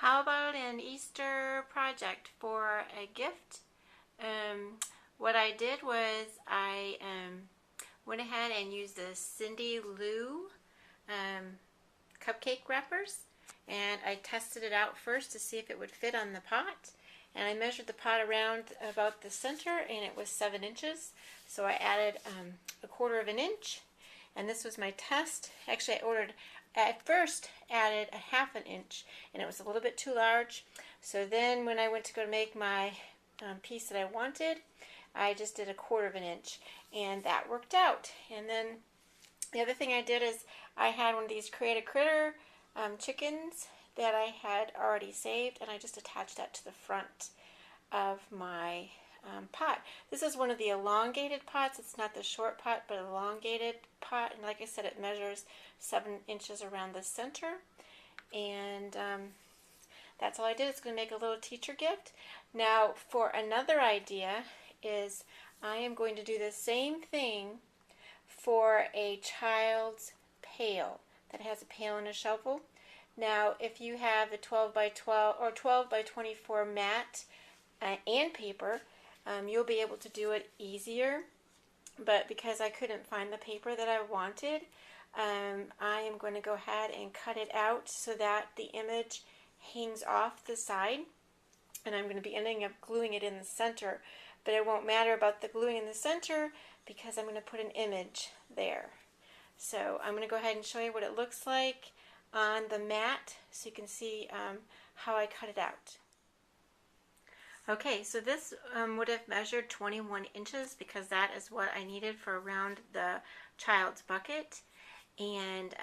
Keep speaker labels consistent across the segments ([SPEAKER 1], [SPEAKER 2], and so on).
[SPEAKER 1] How about an Easter project for a gift? What I did was I went ahead and used the Cindy Lou cupcake wrappers, and I tested it out first to see if it would fit on the pot. And I measured the pot around about the center, and it was 7 inches. So I added a 1/4 of an inch, and this was my test. Actually, I first added a 1/2 inch, and it was a little bit too large. So then when I went to go make my piece that I wanted, I just did a 1/4 of an inch, and that worked out. And then the other thing I did is I had one of these Create a Critter chickens that I had already saved, and I just attached that to the front of my pot. This is one of the elongated pots. It's not the short pot, but elongated pot, and like I said, it measures 7 inches around the center. And that's all I did. It's going to make a little teacher gift. Now for another idea is I am going to do the same thing for a child's pail that has a pail and a shovel. Now if you have a 12 by 12 or 12 by 24 mat and paper, you'll be able to do it easier. But because I couldn't find the paper that I wanted, I am going to go ahead and cut it out so that the image hangs off the side, and I'm going to be ending up gluing it in the center. But it won't matter about the gluing in the center because I'm going to put an image there. So I'm going to go ahead and show you what it looks like on the mat so you can see how I cut it out. Okay, so this would have measured 21 inches because that is what I needed for around the child's bucket. And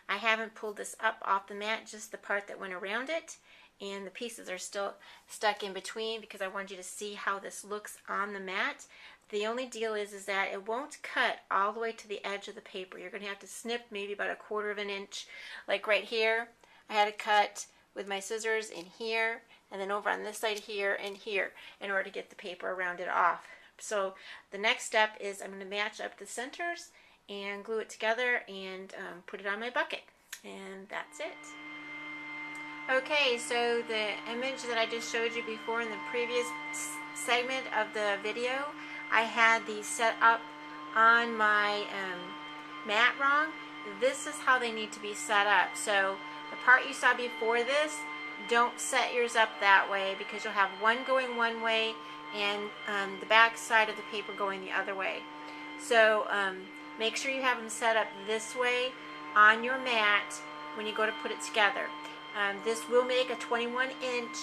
[SPEAKER 1] I haven't pulled this up off the mat, just the part that went around it. And the pieces are still stuck in between because I want you to see how this looks on the mat. The only deal is that it won't cut all the way to the edge of the paper. You're going to have to snip maybe about a 1/4 of an inch. Like right here, I had to cut with my scissors in here, and then over on this side here and here in order to get the paper rounded off. So the next step is I'm going to match up the centers and glue it together and put it on my bucket. And that's it. Okay, so the image that I just showed you before in the previous segment of the video, I had these set up on my mat wrong. This is how they need to be set up. So the part you saw before this, don't set yours up that way because you'll have one going one way and the back side of the paper going the other way. So make sure you have them set up this way on your mat when you go to put it together. This will make a 21-inch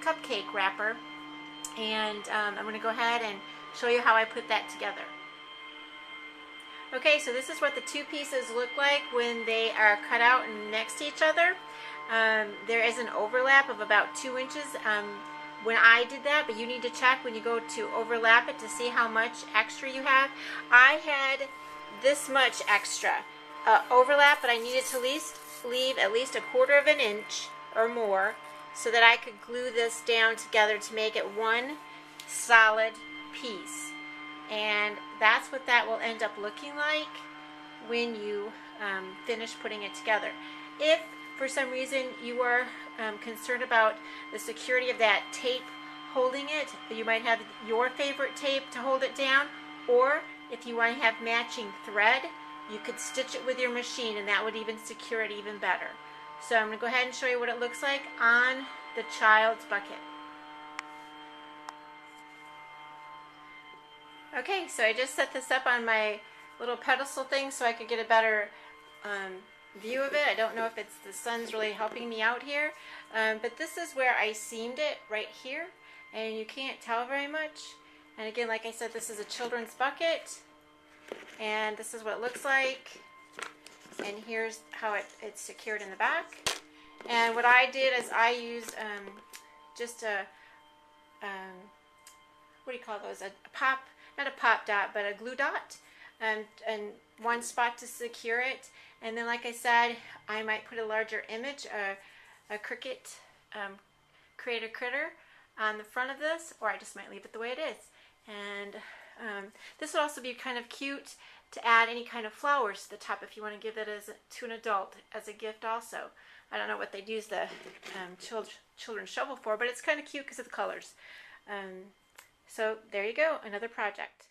[SPEAKER 1] cupcake wrapper, and I'm going to go ahead and show you how I put that together. Okay, so this is what the two pieces look like when they are cut out next to each other. There is an overlap of about 2 inches when I did that, but you need to check when you go to overlap it to see how much extra you have. I had this much extra overlap, but I needed to leave at least a 1/4 of an inch or more so that I could glue this down together to make it one solid piece. And that's what that will end up looking like when you finish putting it together. If for some reason you are concerned about the security of that tape holding it, you might have your favorite tape to hold it down, or if you want to have matching thread, you could stitch it with your machine, and that would even secure it even better. So I'm going to go ahead and show you what it looks like on the child's bucket. Okay, so I just set this up on my little pedestal thing so I could get a better view of it. I don't know if it's the sun's really helping me out here, but this is where I seamed it right here, and you can't tell very much. And again, like I said, this is a children's bucket, and this is what it looks like, and here's how it's secured in the back. And what I did is I used just a what do you call those, a pop, not a pop dot, but a glue dot, and one spot to secure it. And then, like I said, I might put a larger image, a Cricut Create a Critter on the front of this, or I just might leave it the way it is. And this would also be kind of cute to add any kind of flowers to the top if you want to give that to an adult as a gift also. I don't know what they'd use the children's shovel for, but it's kind of cute because of the colors. So there you go, another project.